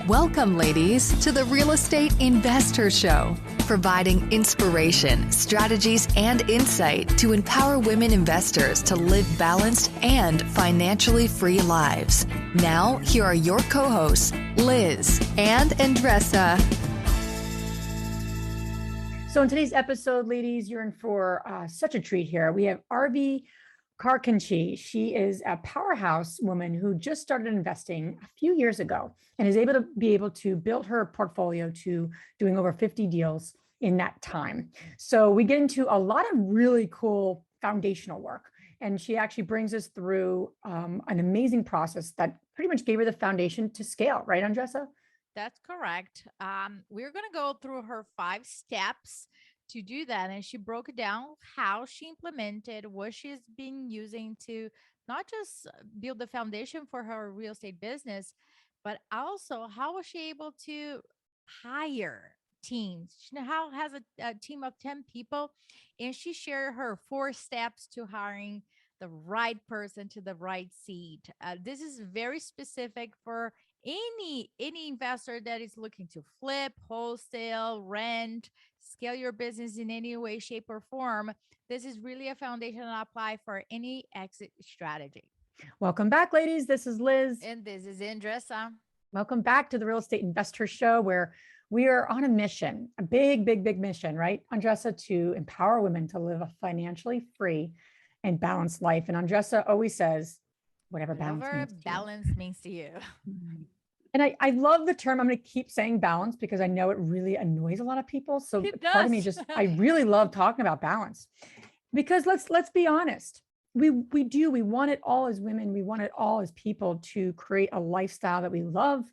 Welcome, ladies, to the Real Estate Investor Show, providing inspiration, strategies, and insight to empower women investors to live balanced and financially free lives. Now, here are your co-hosts, Liz and Andressa. So in today's episode, ladies, you're in for such a treat here. We have Arvi Carkanji. She is a powerhouse woman who just started investing a few years ago and is able to build her portfolio to doing over 50 deals in that time. So we get into a lot of really cool foundational work. And she actually brings us through an amazing process that pretty much gave her the foundation to scale, right, Andressa? That's correct. We're going to go through her 5 steps to do that. And she broke it down how she implemented what she's been using to not just build the foundation for her real estate business, but also how was she able to hire teams. She now has a team of 10 people, and she shared her 4 steps to hiring the right person to the right seat. This is very specific for any investor that is looking to flip, wholesale, rent, scale your business in any way, shape, or form. This is really a foundation to apply for any exit strategy. Welcome back, ladies. This is Liz. And this is Andressa. Welcome back to the Real Estate Investor Show, where we are on a mission, a big, big, big mission, right, Andressa, to empower women to live a financially free and balanced life. And Andressa always says, whatever balance means to you. And I love the term. I'm going to keep saying balance because I know it really annoys a lot of people. So part of me I really love talking about balance, because let's be honest. We want it all as women. We want it all as people to create a lifestyle that we love,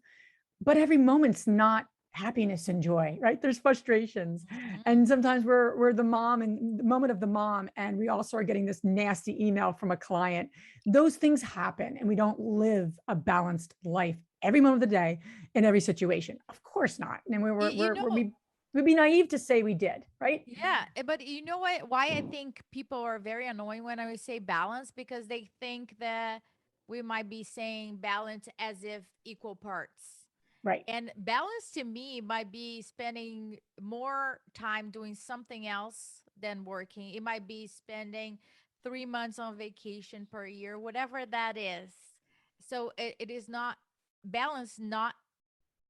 but every moment's not happiness and joy, right? There's frustrations. Mm-hmm. And sometimes we're the mom and the moment of the mom, and we also are getting this nasty email from a client. Those things happen, and we don't live a balanced life every moment of the day in every situation. Of course not. And we'd be naive to say we did, right? Yeah. But you know what, why I think people are very annoying when I say balance, because they think that we might be saying balance as if equal parts. Right. And balance to me might be spending more time doing something else than working. It might be spending 3 months on vacation per year, whatever that is. So it is not balance, not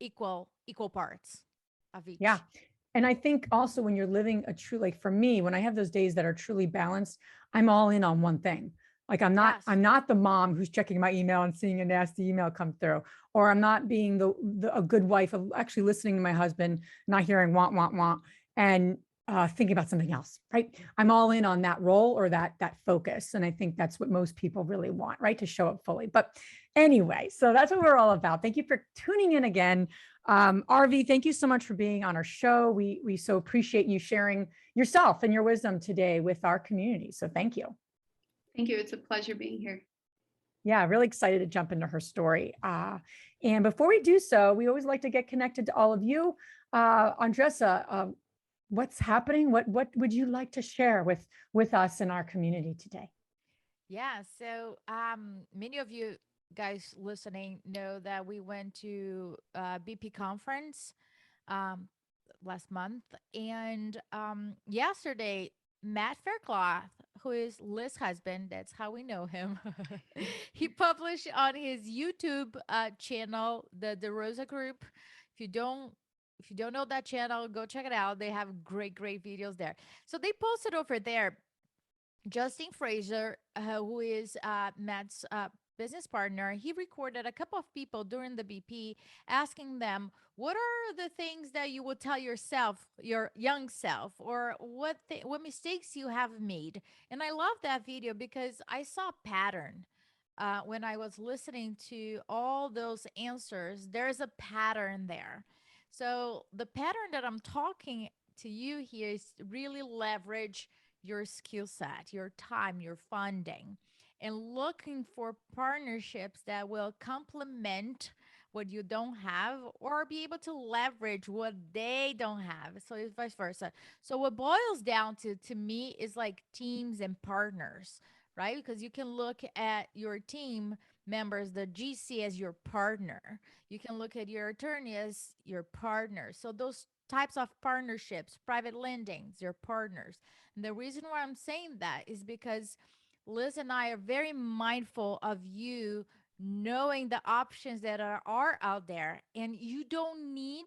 equal parts of each. Yeah. And I think also when you're living a true, like for me, when I have those days that are truly balanced, I'm all in on one thing. Like I'm not the mom who's checking my email and seeing a nasty email come through, or I'm not being a good wife of actually listening to my husband, not hearing want, and thinking about something else, right? I'm all in on that role or that focus. And I think that's what most people really want, right? To show up fully. But anyway, so that's what we're all about. Thank you for tuning in again. Arvi, thank you so much for being on our show. We so appreciate you sharing yourself and your wisdom today with our community. So thank you. Thank you. It's a pleasure being here. Yeah, really excited to jump into her story. And before we do so, we always like to get connected to all of you. Andressa, what's happening? What would you like to share with us in our community today? Yeah, so many of you guys listening know that we went to BP conference last month. And yesterday, Matt Faircloth, who is Liz's husband, that's how we know him, he published on his YouTube channel, the Rosa Group. If you don't know that channel, go check it out. They have great videos there. So they posted over there, Justin Fraser, who is Matt's business partner, he recorded a couple of people during the BP asking them, what are the things that you would tell yourself, your young self, or what mistakes you have made? And I love that video because I saw a pattern. When I was listening to all those answers, there's a pattern there. So the pattern that I'm talking to you here is really leverage your skill set, your time, your funding, and looking for partnerships that will complement what you don't have or be able to leverage what they don't have. So it's vice versa. So what boils down to me is like teams and partners, right? Because you can look at your team members, the GC as your partner. You can look at your attorney as your partner. So those types of partnerships, private lending, your partners. And the reason why I'm saying that is because Liz and I are very mindful of you knowing the options that are out there, and you don't need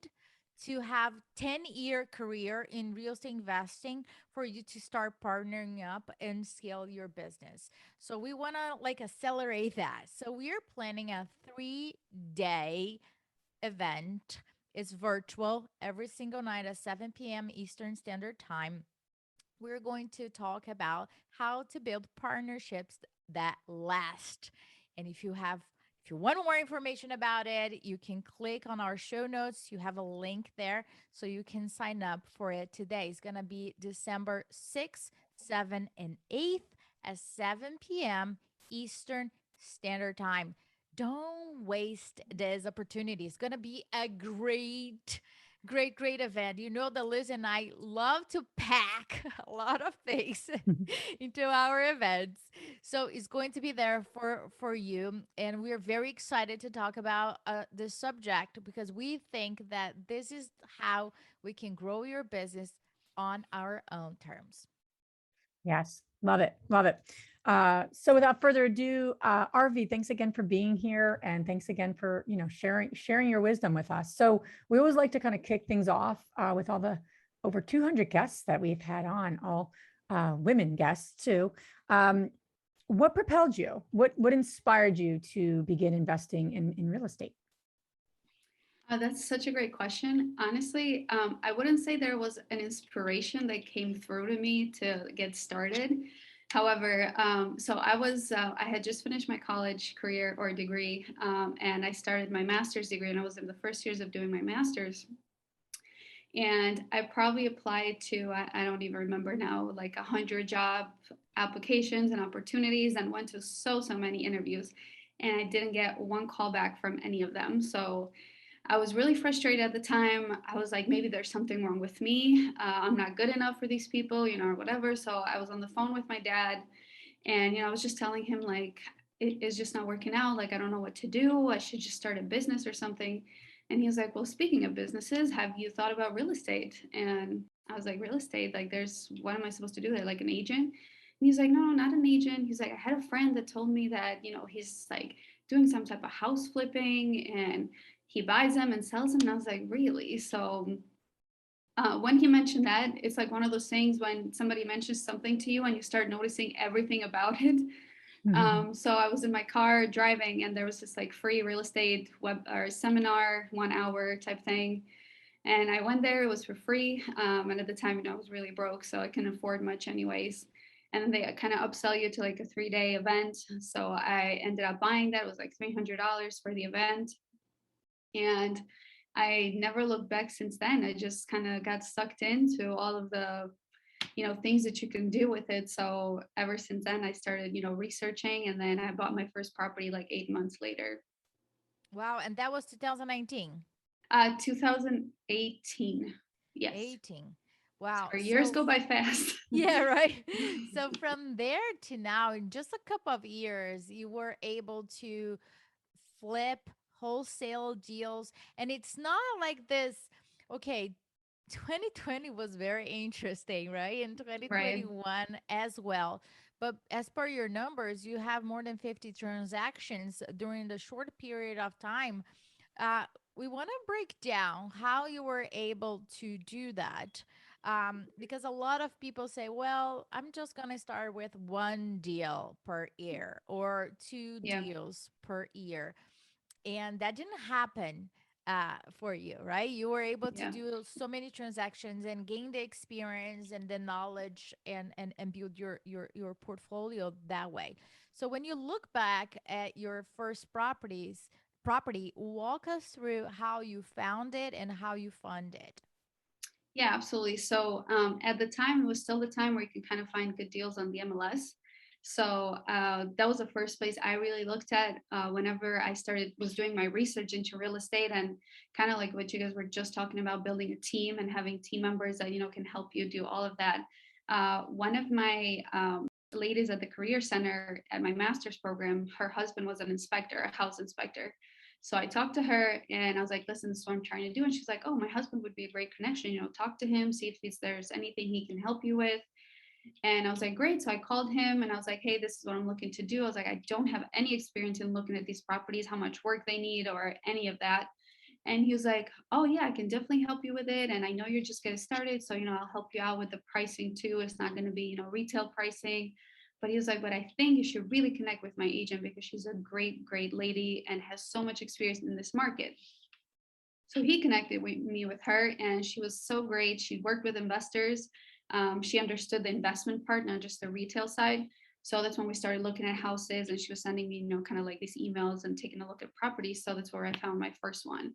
to have 10-year career in real estate investing for you to start partnering up and scale your business. So we want to like accelerate that. So we are planning a 3-day event. It's virtual every single night at 7 p.m. Eastern Standard Time. We're going to talk about how to build partnerships that last. And if you want more information about it, you can click on our show notes. You have a link there so you can sign up for it today. It's going to be December 6th, 7th, and 8th at 7 p.m. Eastern Standard Time. Don't waste this opportunity. It's going to be a great event. You know that Liz and I love to pack a lot of things into our events. So it's going to be there for you. And we're very excited to talk about this subject because we think that this is how we can grow your business on our own terms. Yes. Love it. Love it. So without further ado, Arvi, thanks again for being here. And thanks again for, sharing your wisdom with us. So we always like to kind of kick things off with all the over 200 guests that we've had on, all women guests too. What propelled you? What inspired you to begin investing in real estate? That's such a great question. Honestly, I wouldn't say there was an inspiration that came through to me to get started. However, I had just finished my college career or degree, and I started my master's degree, and I was in the first years of doing my master's. And I probably applied to, I don't even remember now, like 100 job applications and opportunities, and went to so many interviews. And I didn't get one call back from any of them. So I was really frustrated at the time. I was like, maybe there's something wrong with me. I'm not good enough for these people, or whatever. So I was on the phone with my dad, and, I was just telling him, like, it's just not working out. Like, I don't know what to do. I should just start a business or something. And he was like, well, speaking of businesses, have you thought about real estate? And I was like, real estate? Like, what am I supposed to do there? Like an agent? And he's like, no, not an agent. He's like, I had a friend that told me that, he's like doing some type of house flipping and he buys them and sells them. And I was like, really? So when he mentioned that, it's like one of those things when somebody mentions something to you and you start noticing everything about it. So I was in my car driving, and there was this like free real estate web or seminar, 1 hour type thing. And I went there, it was for free. And at the time, I was really broke, so I couldn't afford much anyways. And then they kind of upsell you to like a 3-day event. So I ended up buying that. It was like $300 for the event. And I never looked back since then. I just kind of got sucked into all of the things that you can do with it. So ever since then, I started, researching, and then I bought my first property like 8 months later. Wow. And that was 2019. 2018. Yes. 18. Wow. Our years go by fast. Yeah, right. So from there to now, in just a couple of years, you were able to flip wholesale deals. And it's not like this, okay, 2020 was very interesting, right? And 2021 right. as well. But as per your numbers, you have more than 50 transactions during the short period of time. We want to break down how you were able to do that. Because a lot of people say, well, I'm just going to start with 1 deal per year or 2 deals per year. And that didn't happen for you, right? You were able to do so many transactions and gain the experience and the knowledge and build your portfolio that way. So when you look back at your first property, walk us through how you found it and how you fund it. Yeah, absolutely. So at the time, it was still the time where you can kind of find good deals on the MLS. So that was the first place I really looked at whenever I was doing my research into real estate, and kind of like what you guys were just talking about, building a team and having team members that, can help you do all of that. One of my ladies at the career center at my master's program, her husband was an inspector, a house inspector. So I talked to her and I was like, listen, this is what I'm trying to do. And she's like, oh, my husband would be a great connection. Talk to him, see if there's anything he can help you with. And I was like, great. So I called him and I was like, hey, this is what I'm looking to do. I was like, I don't have any experience in looking at these properties, how much work they need or any of that. And he was like, oh yeah, I can definitely help you with it. And I know you're just getting started. So, I'll help you out with the pricing too. It's not going to be, retail pricing. But he was like, but I think you should really connect with my agent because she's a great, great lady and has so much experience in this market. So he connected me with her and she was so great. She worked with investors. She understood the investment part, not just the retail side. So that's when we started looking at houses and she was sending me, kind of like these emails and taking a look at properties. So that's where I found my first one.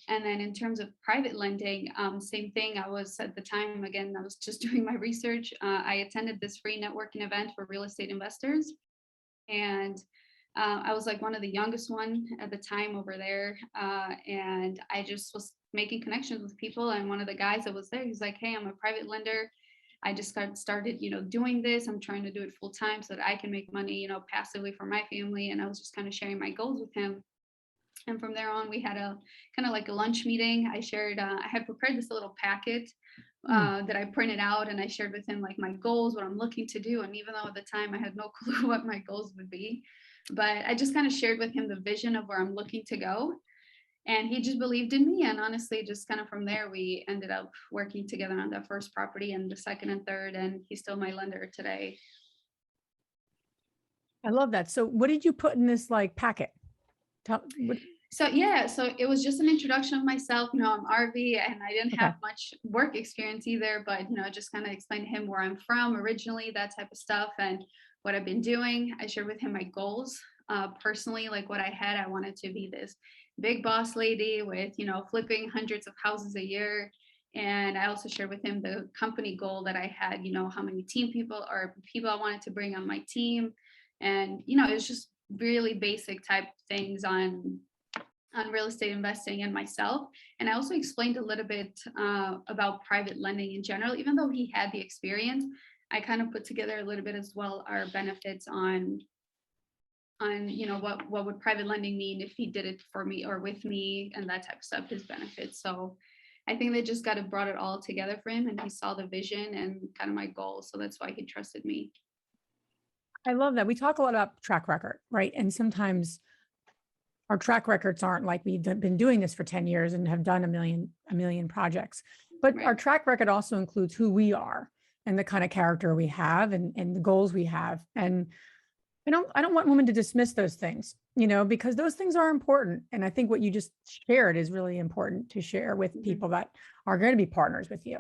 And then in terms of private lending, same thing. I was at the time, again, I was just doing my research. I attended this free networking event for real estate investors. And I was like one of the youngest one at the time over there. And I just was making connections with people. And one of the guys that was there, he's like, hey, I'm a private lender. I just started, doing this. I'm trying to do it full time so that I can make money, passively for my family. And I was just kind of sharing my goals with him. And from there on, we had a kind of like a lunch meeting. I shared, I had prepared this little packet that I printed out and I shared with him like my goals, what I'm looking to do. And even though at the time I had no clue what my goals would be, but I just kind of shared with him the vision of where I'm looking to go. And he just believed in me. And honestly, just kind of from there, we ended up working together on that first property and the second and third. And he's still my lender today. I love that. So what did you put in this like packet? So it was just an introduction of myself. I'm Arvi and I didn't have much work experience either, but just kind of explained to him where I'm from originally, that type of stuff and what I've been doing. I shared with him my goals personally, like what I had. I wanted to be this big boss lady with, flipping hundreds of houses a year. And I also shared with him the company goal that I had, how many people I wanted to bring on my team. And, it was just really basic type things on real estate investing and myself. And I also explained a little bit about private lending in general, even though he had the experience. I kind of put together a little bit as well our benefits on what would private lending mean if he did it for me or with me and that type of stuff, his benefits. So I think they just brought it all together for him and he saw the vision and kind of my goals. So that's why he trusted me. I love that. We talk a lot about track record, right? And sometimes our track records aren't like we've been doing this for 10 years and have done a million projects, but our track record also includes who we are and the kind of character we have and the goals we have. And I don't want women to dismiss those things, because those things are important. And I think what you just shared is really important to share with people that are going to be partners with you.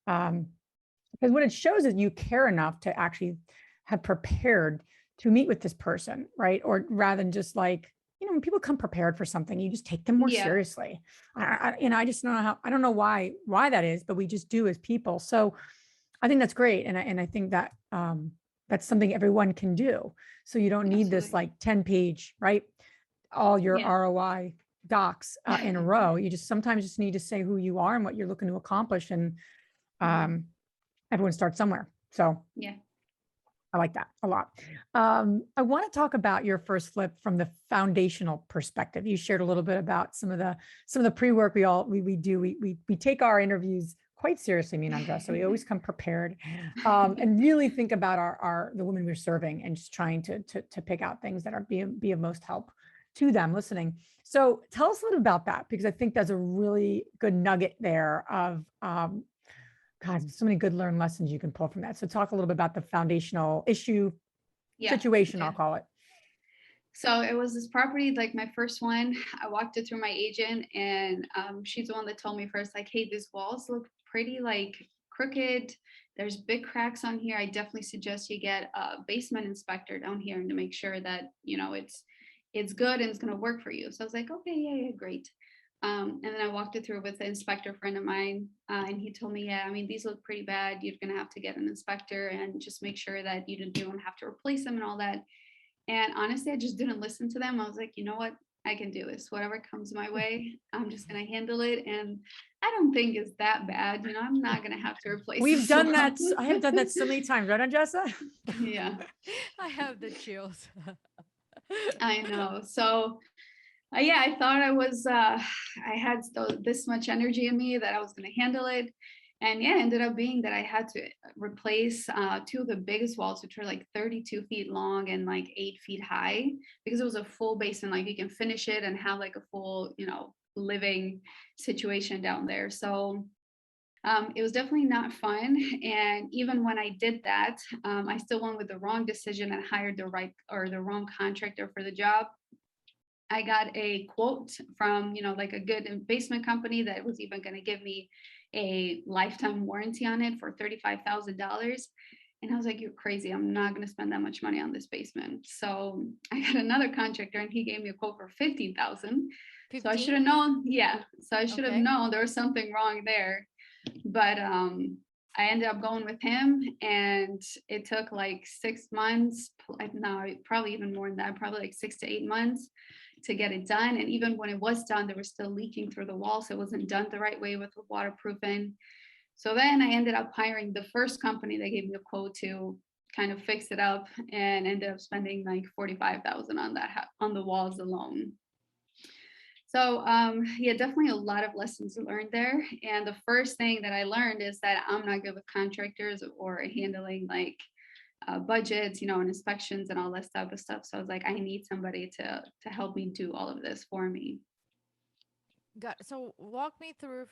Because what it shows is you care enough to actually have prepared to meet with this person, right? Or rather than just like, when people come prepared for something, you just take them more seriously. I just don't know I don't know why that is, but we just do as people. So I think that's great. And I think that that's something everyone can do. So you don't need this like 10-page, right? All your ROI docs in a row. You sometimes just need to say who you are and what you're looking to accomplish. And everyone starts somewhere. So I like that a lot. I want to talk about your first flip from the foundational perspective. You shared a little bit about some of the pre-work we do. We take our interviews quite seriously, me and Andrea. So we always come prepared and really think about the women we're serving and just trying to pick out things that are be of most help to them listening. So tell us a little about that, because I think there's a really good nugget there of God, so many good learned lessons you can pull from that. So talk a little bit about the foundational issue situation, I'll call it. So it was this property, like my first one. I walked it through my agent and she's the one that told me first, like, hey, these walls look pretty like crooked. There's big cracks on here. I definitely suggest you get a basement inspector down here and to make sure that, it's good and it's going to work for you. So I was like, okay, yeah, great. And then I walked it through with the inspector friend of mine, and he told me, these look pretty bad. You're going to have to get an inspector and just make sure that you don't have to replace them and all that. And honestly, I just didn't listen to them. I was like, you know what? I can do this. Whatever comes my way, I'm just going to handle it. And I don't think it's that bad. You know, I'm not going to have to replace We've this done wall. that. I have done that so many times, right, Andressa? Yeah, I have the chills. I know. So yeah, I thought I had this much energy in me that I was going to handle it. And yeah, it ended up being that I had to replace two of the biggest walls, which are like 32 feet long and like 8 feet high, because it was a full basin. Like you can finish it and have like a full, you know, living situation down there. So it was definitely not fun. And even when I did that, I still went with the wrong decision and hired the wrong contractor for the job. I got a quote from, you know, like a good basement company that was even going to give me a lifetime warranty on it for $35,000. And I was like, you're crazy. I'm not going to spend that much money on this basement. So I got another contractor and he gave me a quote for 15,000. So I should have known. Yeah. So I should have known there was something wrong there. But I ended up going with him, and it took like 6 months. No, probably even more than that, probably like 6 to 8 months to get it done. And even when it was done, there was still leaking through the wall. So it wasn't done the right way with the waterproofing. So then I ended up hiring the first company that gave me a quote to kind of fix it up, and ended up spending like 45,000 on that, on the walls alone. So yeah, definitely a lot of lessons learned there. And the first thing that I learned is that I'm not good with contractors or handling like budgets, you know, and inspections and all that type of stuff. So I was like, I need somebody to help me do all of this for me. So walk me through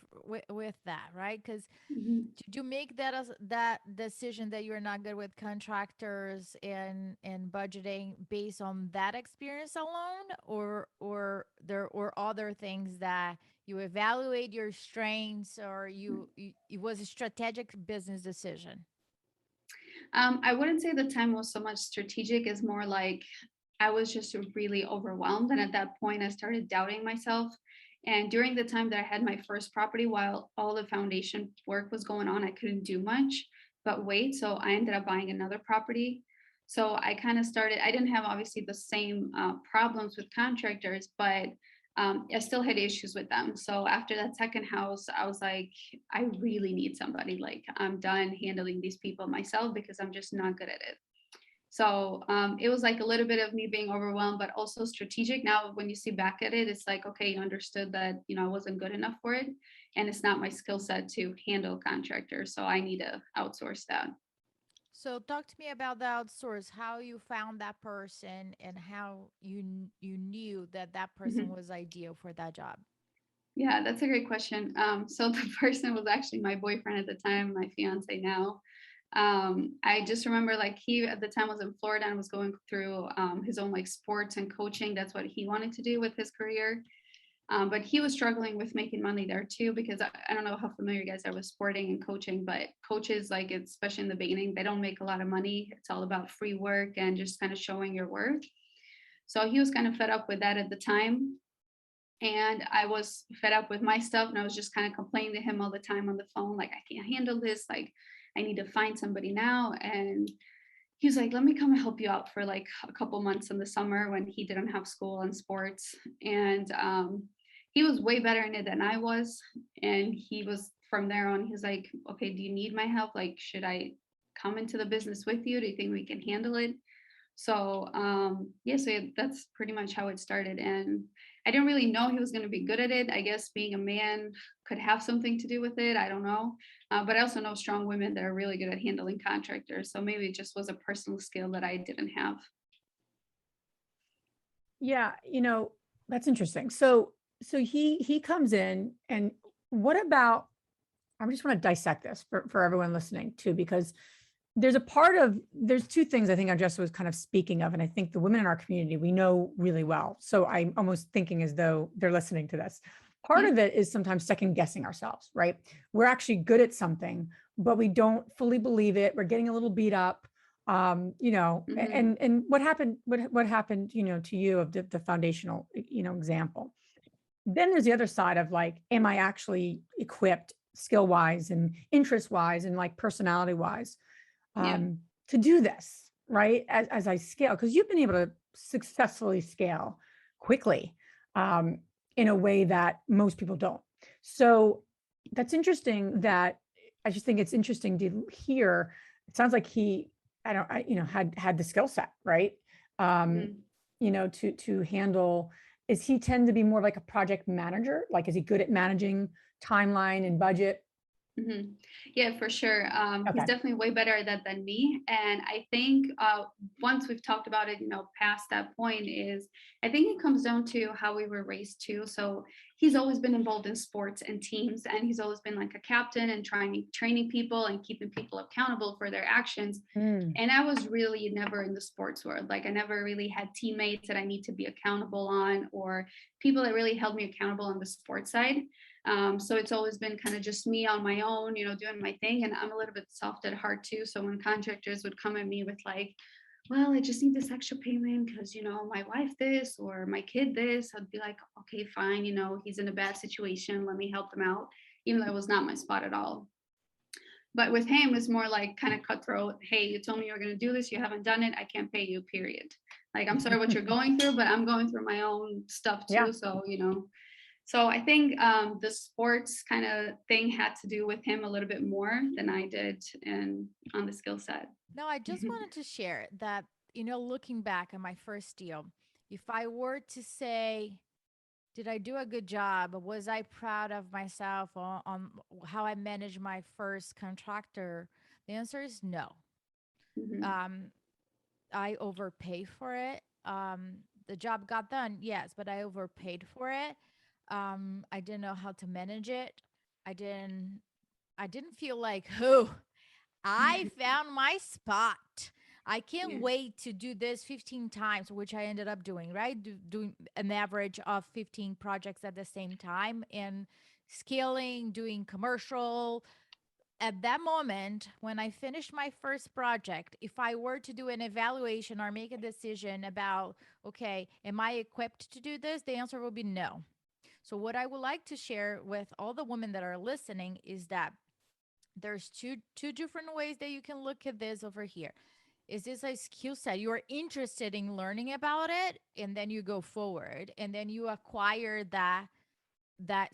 with that, right? Because Mhm. did you make that decision that you're not good with contractors and budgeting based on that experience alone, or there were other things that you evaluate your strengths, or it was a strategic business decision? I wouldn't say the time was so much strategic, as more like I was just really overwhelmed. And at that point, I started doubting myself. And during the time that I had my first property, while all the foundation work was going on, I couldn't do much but wait. So I ended up buying another property. So I kind of started, I didn't have obviously the same problems with contractors, but I still had issues with them. So after that second house, I was like, I really need somebody. Like, I'm done handling these people myself because I'm just not good at it. So it was like a little bit of me being overwhelmed, but also strategic. Now, when you see back at it, it's like, okay, you understood that, you know, I wasn't good enough for it. And it's not my skill set to handle contractors. So I need to outsource that. So talk to me about the outsource, how you found that person and how you knew that that person Mhm. was ideal for that job. Yeah, that's a great question. So the person was actually my boyfriend at the time, my fiance now. I just remember like he at the time was in Florida and was going through his own like sports and coaching. That's what he wanted to do with his career. But he was struggling with making money there too, because I don't know how familiar you guys are with sporting and coaching, but coaches, like especially in the beginning, they don't make a lot of money. It's all about free work and just kind of showing your worth. So he was kind of fed up with that at the time. And I was fed up with my stuff, and I was just kind of complaining to him all the time on the phone, like, I can't handle this. Like, I need to find somebody now. And he was like, let me come and help you out for like a couple months in the summer when he didn't have school and sports. And he was way better in it than I was. And he was, from there on, he's like, okay, do you need my help? Like, should I come into the business with you? Do you think we can handle it? So yeah, so that's pretty much how it started. And I didn't really know he was going to be good at it. I guess being a man could have something to do with it. I don't know. But I also know strong women that are really good at handling contractors. So maybe it just was a personal skill that I didn't have. Yeah, you know, that's interesting. So he comes in, and what about, I just want to dissect this for everyone listening too, because there's two things I think Andressa was kind of speaking of, and I think the women in our community, we know really well. So I'm almost thinking as though they're listening to this. Part Yeah. of it is sometimes second guessing ourselves, right? We're actually good at something, but we don't fully believe it. We're getting a little beat up. You know, Mhm. and what happened, you know, to you of the foundational, you know, example. Then there's the other side of like, am I actually equipped skill wise and interest wise and like personality wise Yeah. to do this, right? As I scale, because you've been able to successfully scale quickly. in a way that most people don't. So that's interesting. That I just think it's interesting to hear. It sounds like he, had the skill set, right? Mhm. To handle. Is he tend to be more like a project manager? Like, is he good at managing timeline and budget? Mhm. Yeah, for sure. He's Okay. definitely way better at that than me. And I think once we've talked about it, past that point is, I think it comes down to how we were raised too. So he's always been involved in sports and teams, and he's always been like a captain and training people and keeping people accountable for their actions. Mm. And I was really never in the sports world. Like I never really had teammates that I need to be accountable on, or people that really held me accountable on the sports side. So it's always been kind of just me on my own, doing my thing. And I'm a little bit soft at heart too. So when contractors would come at me with like, well, I just need this extra payment because, my wife this or my kid this, I'd be like, okay, fine. He's in a bad situation. Let me help them out, even though it was not my spot at all. But with him, it's more like kind of cutthroat. Hey, you told me you were going to do this. You haven't done it. I can't pay you, period. Like, I'm sorry what you're going through, but I'm going through my own stuff Yeah. too. So I think the sports kind of thing had to do with him a little bit more than I did on the skill set. No, I just wanted to share that, looking back on my first deal, if I were to say, did I do a good job? Was I proud of myself on how I managed my first contractor? The answer is no. Mhm. Um, I overpaid for it. The job got done, yes, but I overpaid for it. I didn't know how to manage it. I didn't. I didn't feel like, oh, I found my spot. I can't Yeah. wait to do this 15 times, which I ended up doing, right? Doing an average of 15 projects at the same time and scaling, doing commercial. At that moment, when I finished my first project, if I were to do an evaluation or make a decision about, okay, am I equipped to do this? The answer will be no. So, what I would like to share with all the women that are listening is that there's two different ways that you can look at this over here. Is this a skill set you're interested in learning about it, and then you go forward and then you acquire that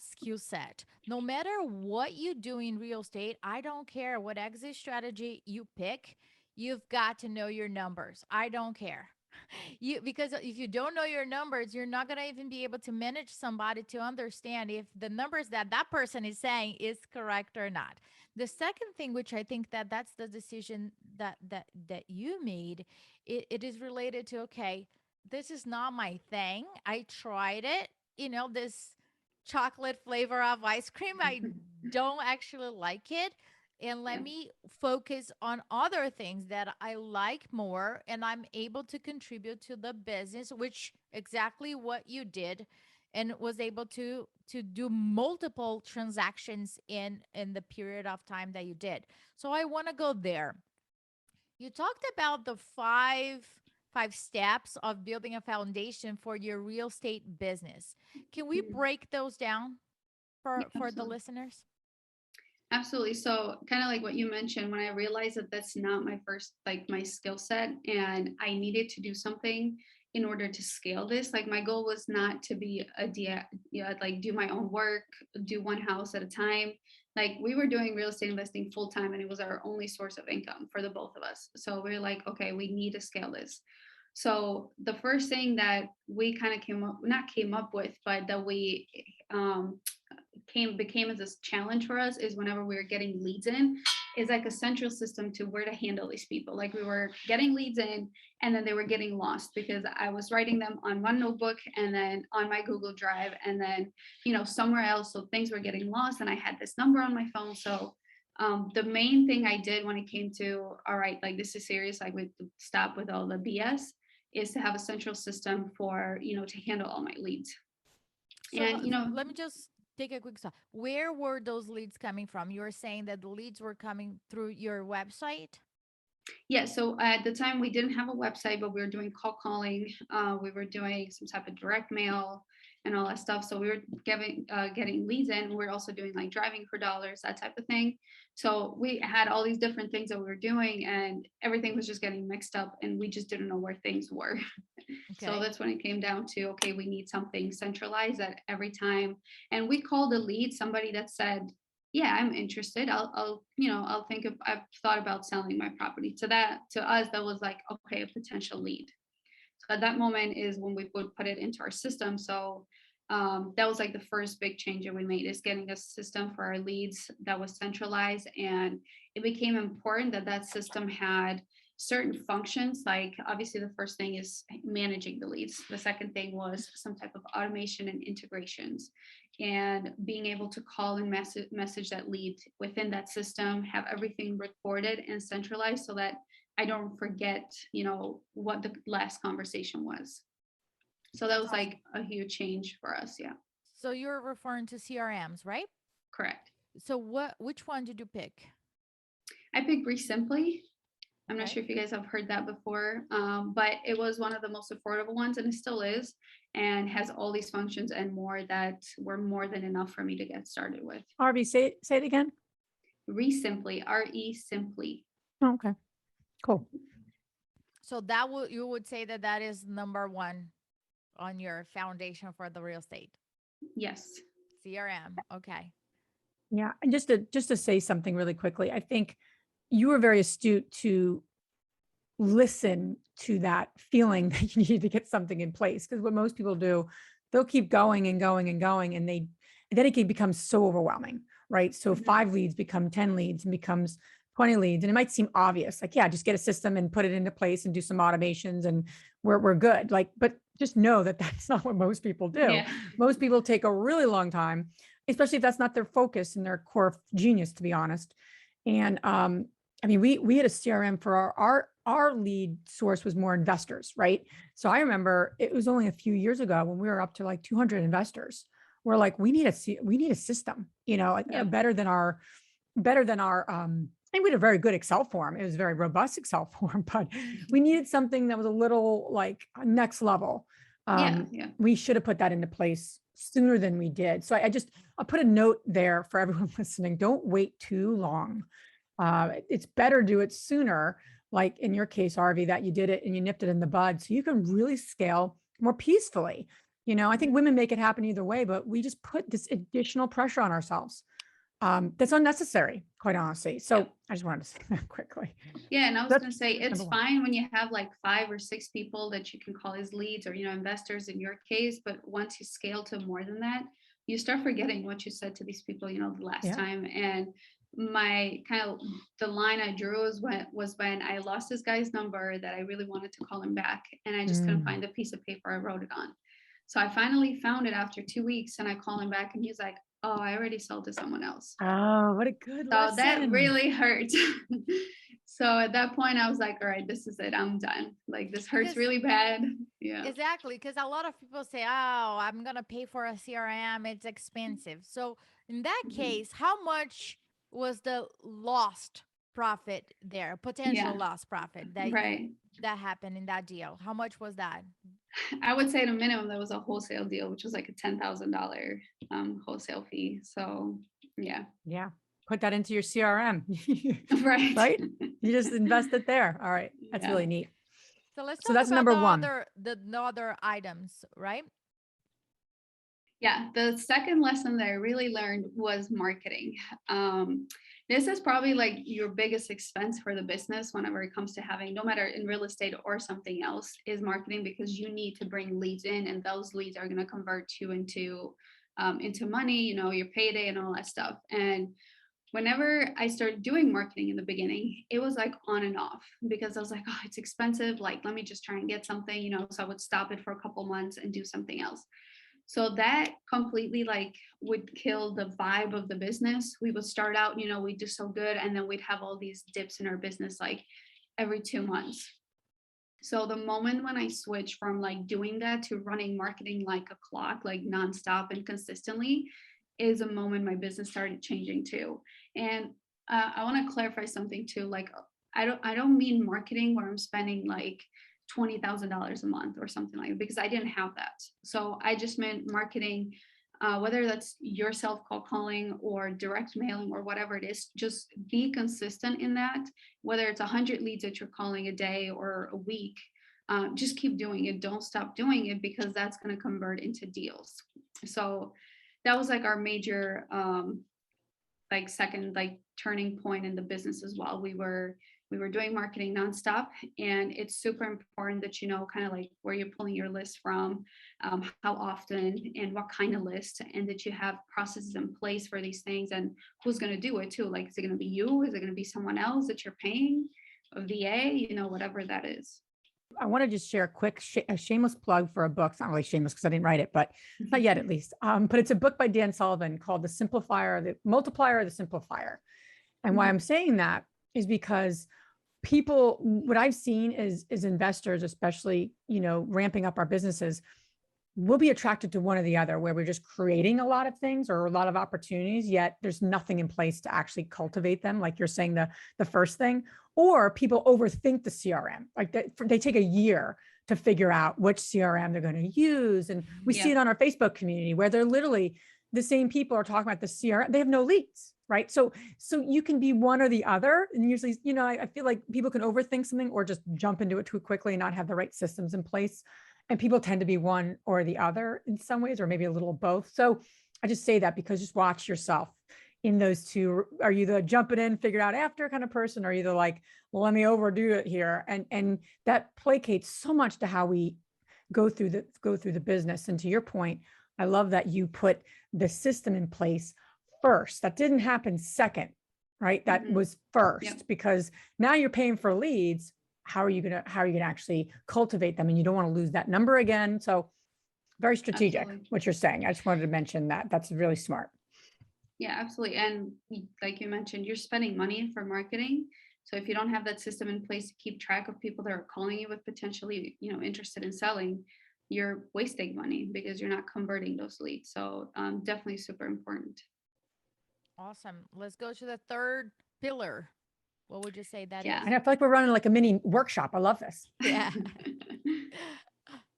skill set? No matter what you do in real estate, I don't care what exit strategy you pick, you've got to know your numbers. I don't care. Because if you don't know your numbers, you're not going to even be able to manage somebody to understand if the numbers that that person is saying is correct or not. The second thing, which I think that that's the decision that you made, it is related to, okay, this is not my thing. I tried it, this chocolate flavor of ice cream, I don't actually like it, and let Yeah. me focus on other things that I like more and I'm able to contribute to the business, which exactly what you did, and was able to do multiple transactions in the period of time that you did. So I want to go there. You talked about the five steps of building a foundation for your real estate business. Can we Mhm. break those down Yeah, for the absolutely. listeners? Absolutely. So, kind of like what you mentioned, when I realized that that's not my first, like my skill set, and I needed to do something in order to scale this. Like, my goal was not to be like do my own work, do one house at a time. Like, we were doing real estate investing full time, and it was our only source of income for the both of us. So, we are like, okay, we need to scale this. So, the first thing that we kind of not came up with, but that we um, became as a challenge for us is whenever we were getting leads in, is like a central system to where to handle these people. Like, we were getting leads in and then they were getting lost because I was writing them on one notebook and then on my Google Drive and then somewhere else. So things were getting lost and I had this number on my phone. So the main thing I did when it came to, all right, like this is serious, like we stop with all the BS, is to have a central system for to handle all my leads. So And let me just take a quick stop. Where were those leads coming from? You were saying that the leads were coming through your website. yeah, so at the time we didn't have a website, but we were doing call calling. We were doing some type of direct mail, and all that stuff. So we were getting leads in. We're also doing like driving for dollars, that type of thing. So we had all these different things that we were doing, and everything was just getting mixed up, and we just didn't know where things were. Okay. So that's when it came down to, okay, we need something centralized that every time. And we called a lead somebody that said, yeah, I'm interested. I'll think of, I've thought about selling my property. To us, that was like, okay, a potential lead. So at that moment is when we would put it into our system. So that was like the first big change that we made, is getting a system for our leads that was centralized. And it became important that that system had certain functions. Like obviously the first thing is managing the leads. The second thing was some type of automation and integrations, and being able to call and message that lead within that system, have everything recorded and centralized so that I don't forget, what the last conversation was. So that was like a huge change for us. Yeah. So you're referring to CRMs, right? Correct. So which one did you pick? I picked Simply. I'm not sure if you guys have heard that before, but it was one of the most affordable ones, and it still is, and has all these functions and more that were more than enough for me to get started with. Arvi, say it again. Simply, RE Simply. Oh, okay, cool. So you would say that is number one on your foundation for the real estate? Yes. CRM. Okay. Yeah. And just to say something really quickly, I think you were very astute to listen to that feeling that you need to get something in place. Because what most people do, they'll keep going and going and going, and then it becomes so overwhelming, right? So 5 leads become 10 leads and becomes 20 leads. And it might seem obvious, like, yeah, just get a system and put it into place and do some automations and we're good. Like, but just know that that's not what most people do. Yeah. Most people take a really long time, especially if that's not their focus and their core genius, to be honest. And I mean, we had a CRM for our lead source was more investors, right? So I remember it was only a few years ago when we were up to like 200 investors. We're like, we need a system, better than our. I think we had a very good Excel form. It was a very robust Excel form, but we needed something that was a little like next level. We should have put that into place sooner than we did. So I'll put a note there for everyone listening. Don't wait too long. It's better do it sooner. Like in your case, Arvi, that you did it and you nipped it in the bud, so you can really scale more peacefully. I think women make it happen either way, but we just put this additional pressure on ourselves. That's unnecessary, quite honestly. So I just wanted to say that quickly. Yeah. And I was going to say, it's fine when you have like 5 or 6 people that you can call as leads or, investors in your case. But once you scale to more than that, you start forgetting what you said to these people, the last time. And my the line I drew was when I lost this guy's number that I really wanted to call him back. And I just couldn't find the piece of paper I wrote it on. So I finally found it after 2 weeks, and I call him back and he's like, oh, I already sold to someone else. Oh, what a good lesson. That really hurt. So at that point I was like, all right, this is it. I'm done. Like, this hurts really bad. Yeah, exactly. Because a lot of people say, oh, I'm going to pay for a CRM. It's expensive. So in that case, how much was the lost profit there, potential lost profit that happened in that deal? How much was that? I would say at a minimum that was a wholesale deal, which was like a $10,000 wholesale fee. So yeah. Put that into your CRM. Right. You just invest it there. All right. That's really neat. So let's talk about number one. The other items, right? Yeah. The second lesson that I really learned was marketing. This is probably like your biggest expense for the business whenever it comes to having, no matter in real estate or something else, is marketing, because you need to bring leads in, and those leads are going to convert you into money, your payday and all that stuff. And whenever I started doing marketing in the beginning, it was like on and off, because I was like, oh, it's expensive. Like, let me just try and get something, so I would stop it for a couple months and do something else. So that completely would kill the vibe of the business. We would start out, we'd do so good, and then we'd have all these dips in our business every 2 months. So the moment when I switched from doing that to running marketing like a clock, nonstop and consistently, is a moment my business started changing too. And I want to clarify something too. I don't mean marketing where I'm spending $20,000 a month or something like that, because I didn't have that. So I just meant marketing, whether that's yourself cold calling or direct mailing or whatever it is, just be consistent in that. Whether it's 100 leads that you're calling a day or a week, just keep doing it. Don't stop doing it, because that's going to convert into deals. So that was like our major, like second, like turning point in the business as well. We were doing marketing nonstop, and it's super important that you know kind of like where you're pulling your list from, how often and what kind of list, and that you have processes in place for these things, and who's going to do it too. Like, is it going to be you? Is it going to be someone else that you're paying, a VA, you know, whatever that is. I want to just share a quick a shameless plug for a book. It's not really shameless because I didn't write it, but not yet at least. But it's a book by Dan Sullivan called The Simplifier, the Multiplier, the Simplifier. And why I'm saying that is because people, what I've seen is investors, especially, you know, ramping up our businesses, we'll be attracted to one or the other, where we're just creating a lot of things or a lot of opportunities, yet there's nothing in place to actually cultivate them. Like you're saying, the first thing, or people overthink the CRM. Like they take a year to figure out which CRM they're going to use. And we see it on our Facebook community, where they're literally the same people are talking about the CRM. They have no leads, right? So you can be one or the other. And usually, you know, I feel like people can overthink something or just jump into it too quickly and not have the right systems in place. And people tend to be one or the other in some ways, or maybe a little of both. So I just say that because just watch yourself in those two. Are you the jump it in, figure it out after kind of person? Or are you the like, well, let me overdo it here? And that placates so much to how we go through the business. And to your point, I love that you put the system in place first. That didn't happen second, right? That was first, because now you're paying for leads. How are you going to actually cultivate them? And you don't want to lose that number again. So very strategic, absolutely, what you're saying. I just wanted to mention that. That's really smart. Yeah, absolutely. And like you mentioned, you're spending money for marketing. So if you don't have that system in place to keep track of people that are calling you with potentially, you know, interested in selling, you're wasting money because you're not converting those leads. So definitely super important. Awesome. Let's go to the third pillar. What would you say that is? And I feel like we're running like a mini workshop. I love this. Yeah.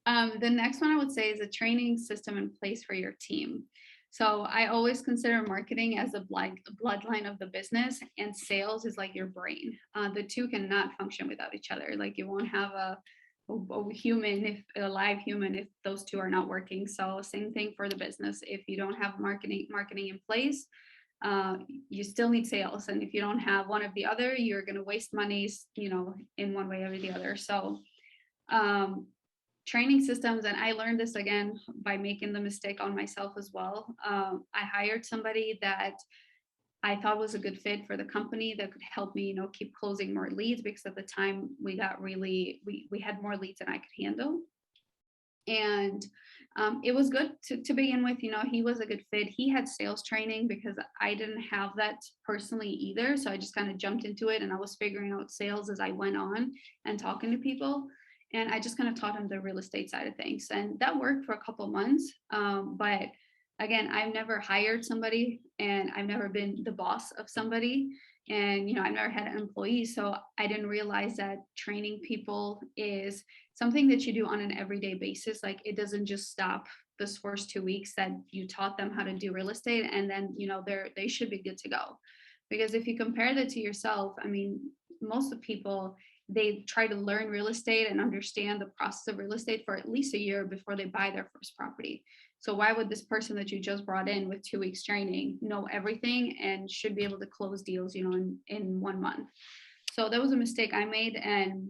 The next one I would say is a training system in place for your team. So I always consider marketing as a bloodline of the business, and sales is like your brain. The two cannot function without each other. Like you won't have a live human if those two are not working. So same thing for the business. If you don't have marketing in place, you still need sales. And if you don't have one of the other, you're going to waste money, you know, in one way or the other. So training systems, and I learned this again by making the mistake on myself as well. I hired somebody that I thought was a good fit for the company that could help me, you know, keep closing more leads, because at the time we had more leads than I could handle. And it was good to begin with. You know, he was a good fit. He had sales training because I didn't have that personally either. So I just kind of jumped into it, and I was figuring out sales as I went on and talking to people. And I just kind of taught him the real estate side of things. And that worked for a couple of months. But again, I've never hired somebody, and I've never been the boss of somebody. And, you know, I've never had an employee. So I didn't realize that training people is something that you do on an everyday basis. Like it doesn't just stop this first 2 weeks that you taught them how to do real estate, and then, you know, they should be good to go. Because if you compare that to yourself, I mean, most of the people, they try to learn real estate and understand the process of real estate for at least a year before they buy their first property. So why would this person that you just brought in with 2 weeks training know everything and should be able to close deals, you know, in 1 month? So that was a mistake I made. And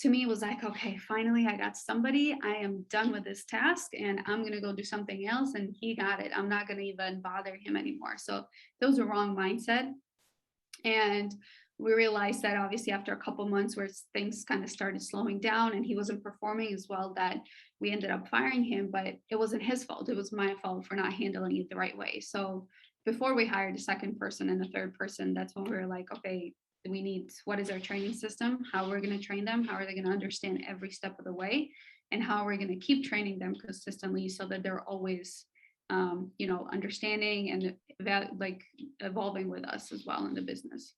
to me, it was like, okay, finally I got somebody. I am done with this task and I'm going to go do something else. And he got it. I'm not going to even bother him anymore. So that was a wrong mindset. And we realized that obviously after a couple months where things kind of started slowing down and he wasn't performing as well, that we ended up firing him. But it wasn't his fault. It was my fault for not handling it the right way. So before we hired a second person and a third person, that's when we were like, okay, what is our training system? How are we going to train them? How are they going to understand every step of the way? And how are we going to keep training them consistently so that they're always, you know, understanding and like evolving with us as well in the business.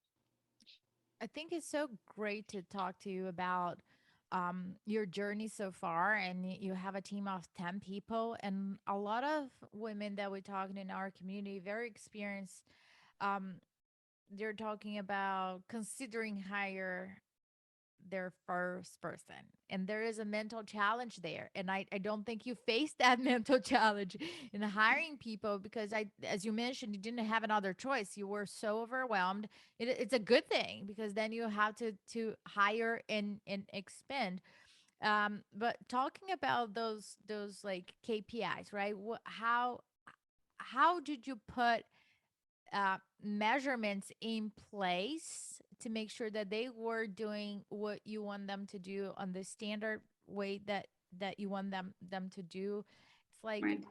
I think it's so great to talk to you about your journey so far, and you have a team of 10 people, and a lot of women that we're talking in our community, very experienced. Um, they're talking about considering hire their first person, and there is a mental challenge there, and I don't think you faced that mental challenge in hiring people, because I, as you mentioned, you didn't have another choice. You were so overwhelmed. It's a good thing, because then you have to hire and expend. But talking about those like KPIs, right? How did you put measurements in place to make sure that they were doing what you want them to do on the standard way that you want them to do? It's like Right.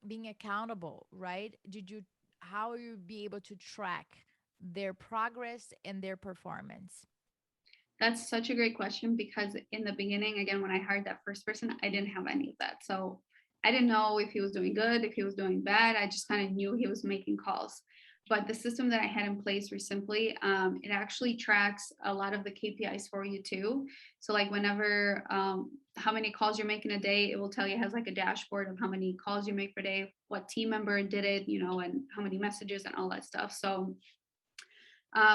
being accountable, right? Did you How you be able to track their progress and their performance? That's such a great question, because in the beginning, again, when I hired that first person, I didn't have any of that. So I didn't know if he was doing good, if he was doing bad. I just kind of knew he was making calls. But the system that I had in place recently, it actually tracks a lot of the KPIs for you too. So like whenever, how many calls you're making a day, it will tell you, it has like a dashboard of how many calls you make per day, what team member did it, and how many messages and all that stuff. So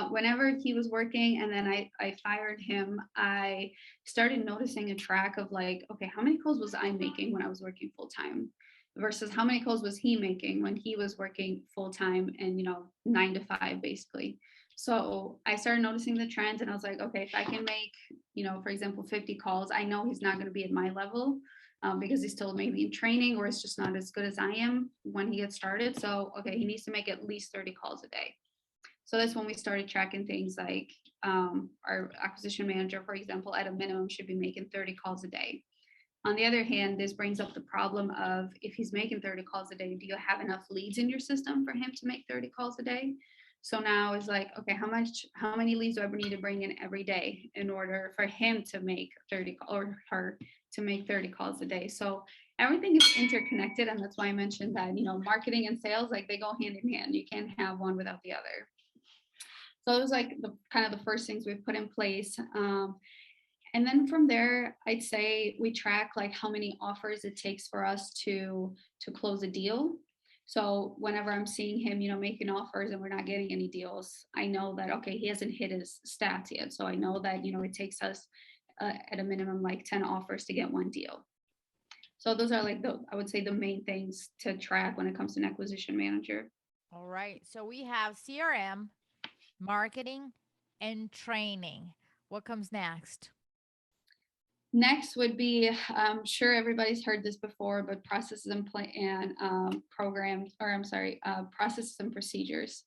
whenever he was working and then I fired him, I started noticing a track of like, okay, how many calls was I making when I was working full time versus how many calls was he making when he was working full time and, 9 to 5 basically. So I started noticing the trends and I was like, okay, if I can make, for example, 50 calls, I know he's not going to be at my level because he's still maybe in training or it's just not as good as I am when he gets started. So, okay, he needs to make at least 30 calls a day. So that's when we started tracking things like our acquisition manager, for example, at a minimum should be making 30 calls a day. On the other hand, this brings up the problem of if he's making 30 calls a day, do you have enough leads in your system for him to make 30 calls a day? So now it's like, okay, how many leads do I need to bring in every day in order for him to make 30 or her to make 30 calls a day? So everything is interconnected. And that's why I mentioned that, marketing and sales, like they go hand in hand. You can't have one without the other. So it was like the kind of the first things we've put in place. And then from there, I'd say we track like how many offers it takes for us to close a deal. So whenever I'm seeing him, making offers and we're not getting any deals, I know that, okay, he hasn't hit his stats yet. So I know that, it takes us at a minimum like 10 offers to get one deal. So those are like I would say the main things to track when it comes to an acquisition manager. All right. So we have CRM, marketing, and training. What comes next? Next would be, I'm sure everybody's heard this before, but processes and programs, or I'm sorry, processes and procedures,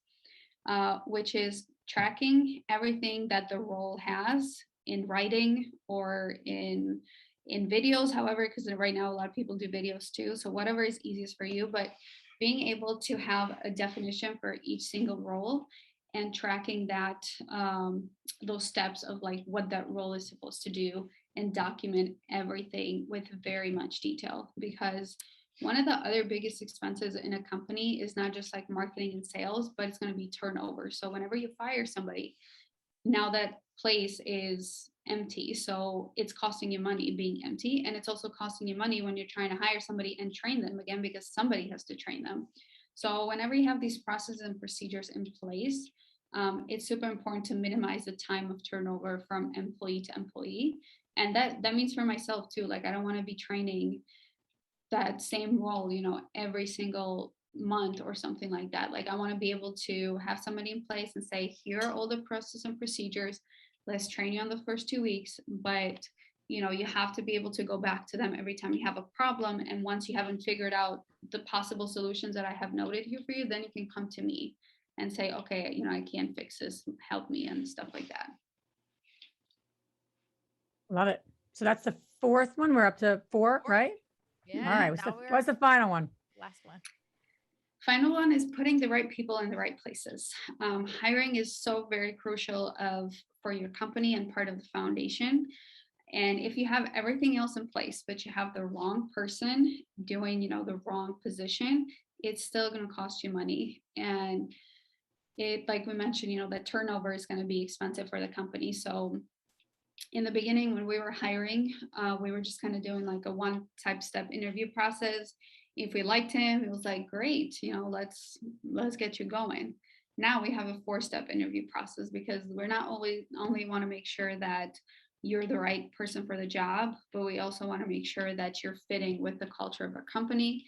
which is tracking everything that the role has in writing or in videos, however, because right now a lot of people do videos too. So whatever is easiest for you, but being able to have a definition for each single role and tracking that, those steps of like what that role is supposed to do and document everything with very much detail. Because one of the other biggest expenses in a company is not just like marketing and sales, but it's going to be turnover. So whenever you fire somebody, now that place is empty. So it's costing you money being empty. And it's also costing you money when you're trying to hire somebody and train them again, because somebody has to train them. So whenever you have these processes and procedures in place, it's super important to minimize the time of turnover from employee to employee. And that means for myself too, like I don't want to be training that same role, every single month or something like that. Like I want to be able to have somebody in place and say, here are all the processes and procedures. Let's train you on the first 2 weeks, but you have to be able to go back to them every time you have a problem. And once you haven't figured out the possible solutions that I have noted here for you, then you can come to me and say, okay, I can't fix this, help me, and stuff like that. Love it. So that's the fourth one. We're up to four, right? Yeah. All right. What's the final one? Last one. Final one is putting the right people in the right places. Hiring is so very crucial for your company and part of the foundation. And if you have everything else in place, but you have the wrong person doing, the wrong position, it's still going to cost you money. And it, like we mentioned, that turnover is going to be expensive for the company. So in the beginning, when we were hiring, we were just kind of doing like a one type step interview process. If we liked him, it was like, great, let's get you going. Now we have a 4-step interview process, because we're not only want to make sure that you're the right person for the job, but we also want to make sure that you're fitting with the culture of our company.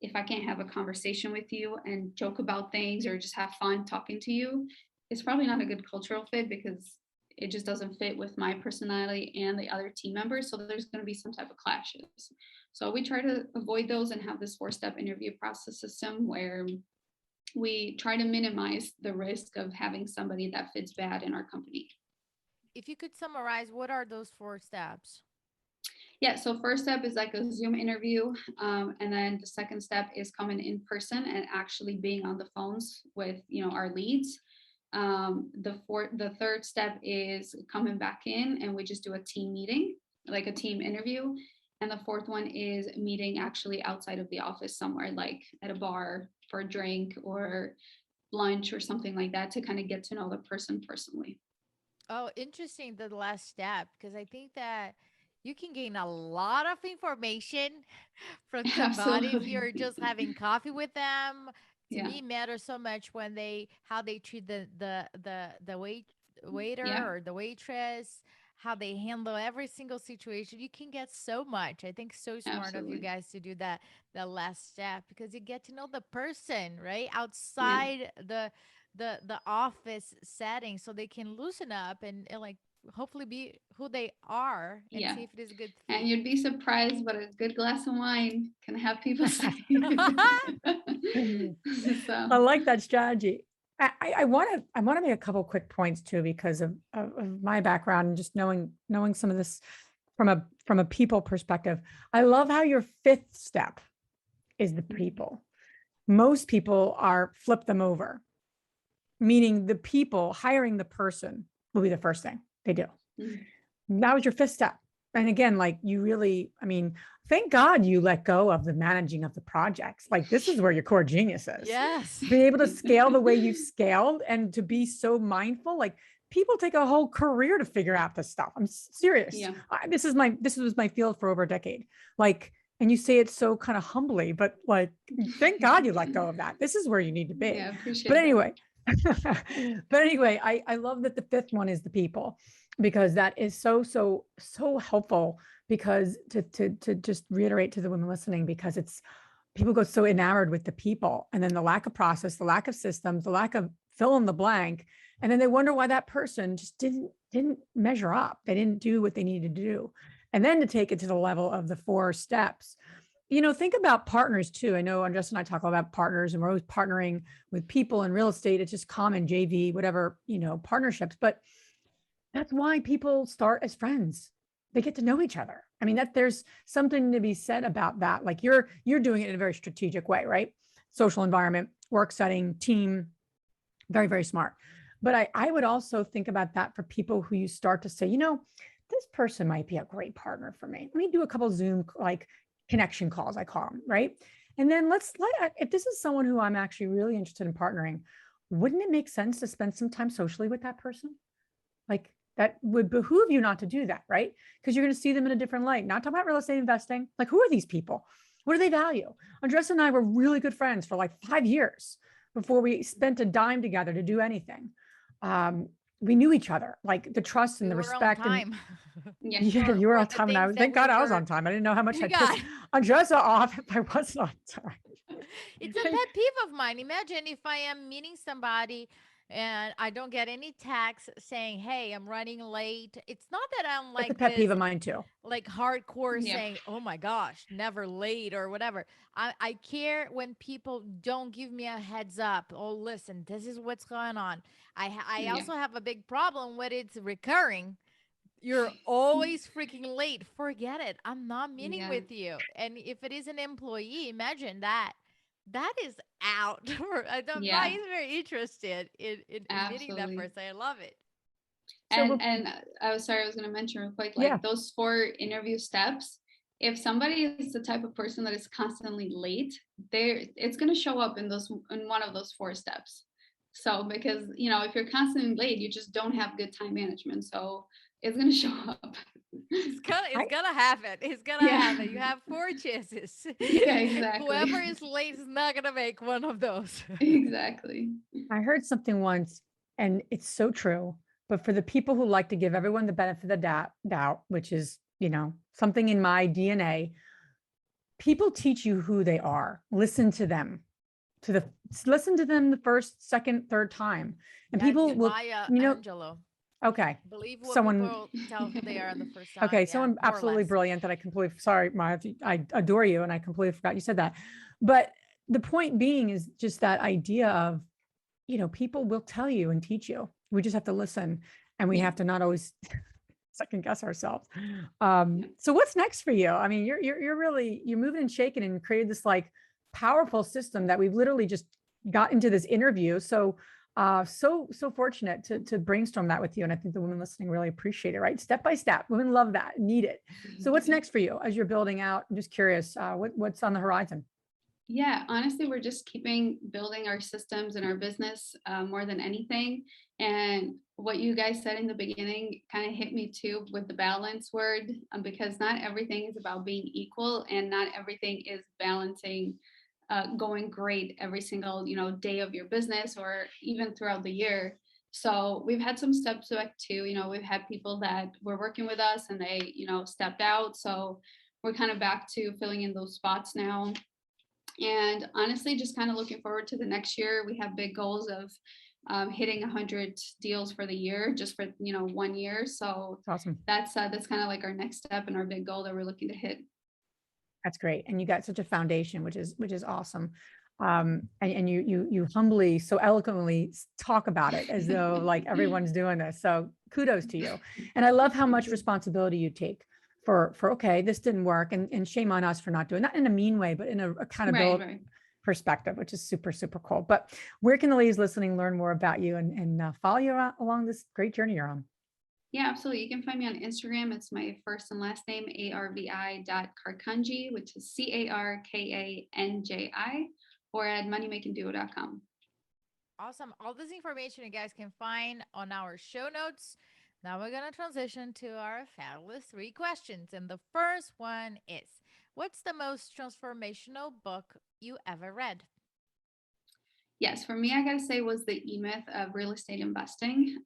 If I can't have a conversation with you and joke about things or just have fun talking to you, it's probably not a good cultural fit, because it just doesn't fit with my personality and the other team members. So there's going to be some type of clashes. So we try to avoid those and have this 4-step interview process system where we try to minimize the risk of having somebody that fits bad in our company. If you could summarize, what are those 4 steps? Yeah, so first step is like a Zoom interview. And then the second step is coming in person and actually being on the phones with, our leads. The third step is coming back in and we just do a team meeting, like a team interview. And the fourth one is meeting actually outside of the office somewhere, like at a bar for a drink or lunch or something like that, to kind of get to know the person personally. Oh, interesting. The last step, because I think that you can gain a lot of information from somebody if Absolutely. you're just having coffee with them. To Yeah. me, it matters so much when how they treat the waiter Yeah. or the waitress, how they handle every single situation. You can get so much. I think so smart of you Absolutely. guys to do the last step, because you get to know the person, right? Yeah. Outside the office setting, so they can loosen up and like hopefully be who they are and Yeah. see if it is a good And fit. you'd be surprised what a good glass of wine can have people say. So I like that strategy. I want to make a couple quick points too, because of my background and just knowing some of this from a people perspective. I love how your 5th step is the people. Most people are flip them over, meaning the people hiring the person will be the first thing they do. That was your 5th step. And again, like you really, thank God you let go of the managing of the projects. Like this is where your core genius is. Yes. Be able to scale the way you've scaled and to be so mindful. Like people take a whole career to figure out this stuff. I'm serious. Yeah. This was my field for over a decade. Like, and you say it so kind of humbly, but like, thank God you let go of that. This is where you need to be. Yeah, appreciate but anyway, I love that the 5th one is the people, because that is so helpful, because to just reiterate to the women listening, because it's people go so enamored with the people, and then the lack of process, the lack of systems, the lack of fill in the blank, and then they wonder why that person just didn't measure up. They didn't do what they needed to do. And then to take it to the level of the 4 steps, think about partners too. I know Andres and I talk about partners, and we're always partnering with people in real estate. It's just common JV, whatever, partnerships. But that's why people start as friends. They get to know each other. That there's something to be said about that. Like you're doing it in a very strategic way, right? Social environment, work setting, team, very, very smart. But I would also think about that for people who you start to say, this person might be a great partner for me. Let me do a couple Zoom like connection calls, I call them, right? And then if this is someone who I'm actually really interested in partnering, wouldn't it make sense to spend some time socially with that person? Like that would behoove you not to do that, right? Because you're going to see them in a different light. Not talking about real estate investing. Like, who are these people? What do they value? Andres and I were really good friends for like 5 years before we spent a dime together to do anything. We knew each other, like the trust and the respect. On time. Yeah. You were on time, and thank God I was on time. I didn't know how much I'd piss Andressa off if I wasn't on time. It's a pet peeve of mine. Imagine if I am meeting somebody and I don't get any text saying, "Hey, I'm running late." It's not that I'm That's a like pet peeve this, of mine too. like hardcore Yeah. saying, "Oh my gosh, never late" or whatever. I care when people don't give me a heads up. Oh, listen, this is what's going on. I Yeah. also have a big problem when it's recurring. You're always freaking late. Forget it. I'm not meeting Yeah. with you. And if it is an employee, imagine that. That is out. I'm Yeah. not even very interested in meeting that Absolutely. person. I love it. And I was sorry, I was going to mention real quick, like those 4 interview steps. If somebody is the type of person that is constantly late, it's going to show up in one of those 4 steps. So because if you're constantly late, you just don't have good time management. So it's gonna show up. It's gonna happen. It's gonna Yeah. happen. You have 4 chances. Yeah, exactly. Whoever is late is not gonna make one of those. Exactly. I heard something once, and it's so true. But for the people who like to give everyone the benefit of the doubt, which is, something in my DNA, people teach you who they are. Listen to them. Listen to them the first, second, third time, and Yeah, it's people will, Maya you know, Angelou. okay. Believe what Someone, people tell who they are the first time. okay, Yeah, someone more or absolutely less. brilliant that I completely, sorry, Maya, I adore you, and I completely forgot you said that. But the point being is just that idea of, people will tell you and teach you. We just have to listen, and we have to not always second guess ourselves. So what's next for you? I mean, you're really, you're moving and shaking and created this like powerful system that we've literally just got into this interview. So so fortunate to brainstorm that with you. And I think the women listening really appreciate it, right? Step by step. Women love that, need it. So what's next for you as you're building out? I'm just curious, what's on the horizon? Yeah, honestly, we're just keeping building our systems and our business more than anything. And what you guys said in the beginning kind of hit me too with the balance word, because not everything is about being equal, and not everything is balancing going great every single day of your business or even throughout the year. So we've had some steps back too. We've had people that were working with us and they stepped out. So we're kind of back to filling in those spots now. And honestly, just kind of looking forward to the next year. We have big goals of hitting 100 deals for the year, just for 1 year. So Awesome. that's kind of like our next step and our big goal that we're looking to hit. That's great. And you got such a foundation, which is awesome. And you humbly, so eloquently talk about it as though like everyone's doing this. So kudos to you. And I love how much responsibility you take for okay, this didn't work, and shame on us for not doing that in a mean way, but in a accountability Right. perspective, which is super, super cool. But where can the ladies listening learn more about you and follow you along this great journey you're on? Yeah, absolutely. You can find me on Instagram. It's my first and last name, arvi.carkanji, which is CARKANJI, or at moneymakingduo.com. Awesome. All this information you guys can find on our show notes. Now we're going to transition to our fabulous 3 questions. And the first one is, what's the most transformational book you ever read? Yes, for me, I gotta say was the E-Myth of real estate investing.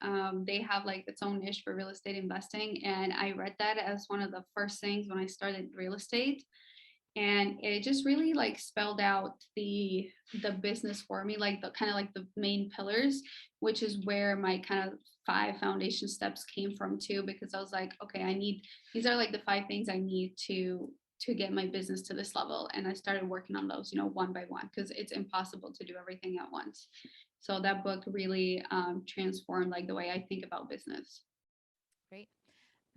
They have like its own niche for real estate investing, and I read that as one of the first things when I started real estate, and it just really like spelled out the business for me, like the kind of like the main pillars, which is where my kind of 5 foundation steps came from too, because I was like, okay, these are like the 5 things I need to get my business to this level. And I started working on those, one by one, because it's impossible to do everything at once. So that book really transformed like the way I think about business. Great.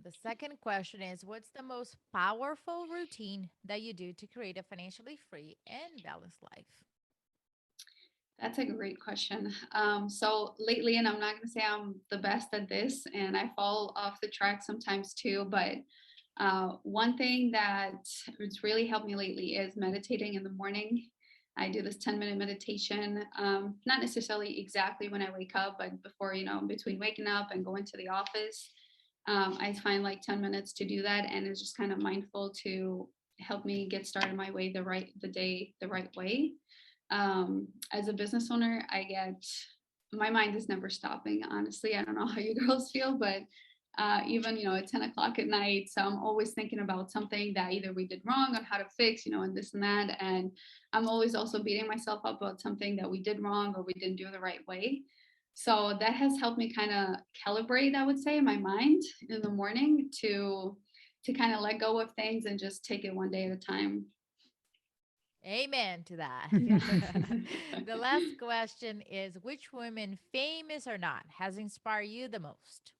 The second question is, what's the most powerful routine that you do to create a financially free and balanced life? That's a great question. So lately, and I'm not going to say I'm the best at this, and I fall off the track sometimes too, but one thing that has really helped me lately is meditating in the morning. I do this 10-minute meditation, not necessarily exactly when I wake up, but before, between waking up and going to the office. I find like 10 minutes to do that, and it's just kind of mindful to help me get started my way the right way. As a business owner, my mind is never stopping. Honestly, I don't know how you girls feel, but even at 10 o'clock at night, so I'm always thinking about something that either we did wrong on how to fix, and this and that, and I'm always also beating myself up about something that we did wrong or we didn't do the right way. So that has helped me kind of calibrate, I would say, my mind in the morning to kind of let go of things and just take it one day at a time. Amen to that. Yeah. The last question is, which woman, famous or not, has inspired you the most?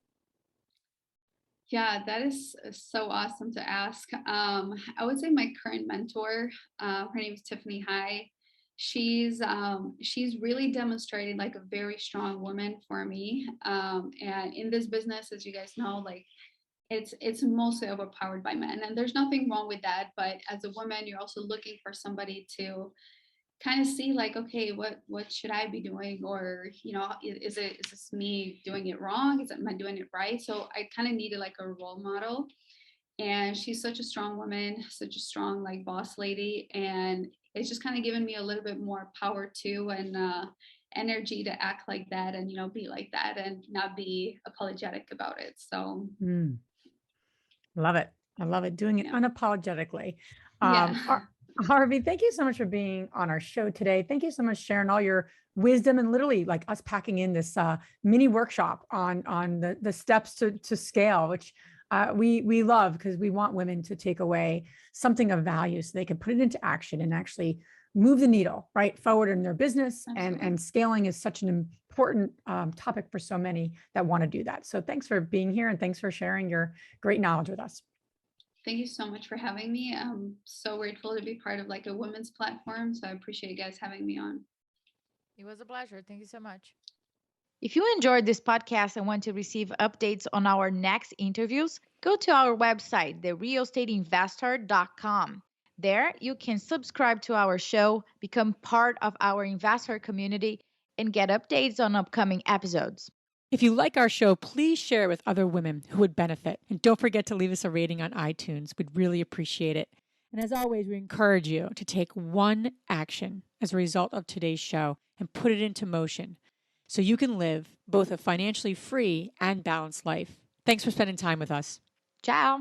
Yeah, that is so awesome to ask. I would say my current mentor, her name is Tiffany High. She's really demonstrated like a very strong woman for me. And in this business, as you guys know, like it's mostly overpowered by men, and there's nothing wrong with that. But as a woman, you're also looking for somebody to kind of see like, okay, what should I be doing? Or, is this me doing it wrong? Am I doing it right? So I kind of needed like a role model. And she's such a strong woman, such a strong like boss lady. And it's just kind of given me a little bit more power too, and energy to act like that, and be like that and not be apologetic about it. So love it. I love it. Doing it unapologetically. Yeah. Harvey, thank you so much for being on our show today. Thank you so much, sharing all your wisdom and literally like us packing in this mini workshop on the steps to scale, which we love, because we want women to take away something of value so they can put it into action and actually move the needle right forward in their business. And scaling is such an important topic for so many that want to do that. So thanks for being here, and thanks for sharing your great knowledge with us. Thank you so much for having me. I'm so grateful to be part of like a women's platform. So I appreciate you guys having me on. It was a pleasure. Thank you so much. If you enjoyed this podcast and want to receive updates on our next interviews, go to our website, therealestateinvestor.com. There, you can subscribe to our show, become part of our investor community, and get updates on upcoming episodes. If you like our show, please share it with other women who would benefit. And don't forget to leave us a rating on iTunes. We'd really appreciate it. And as always, we encourage you to take one action as a result of today's show and put it into motion so you can live both a financially free and balanced life. Thanks for spending time with us. Ciao.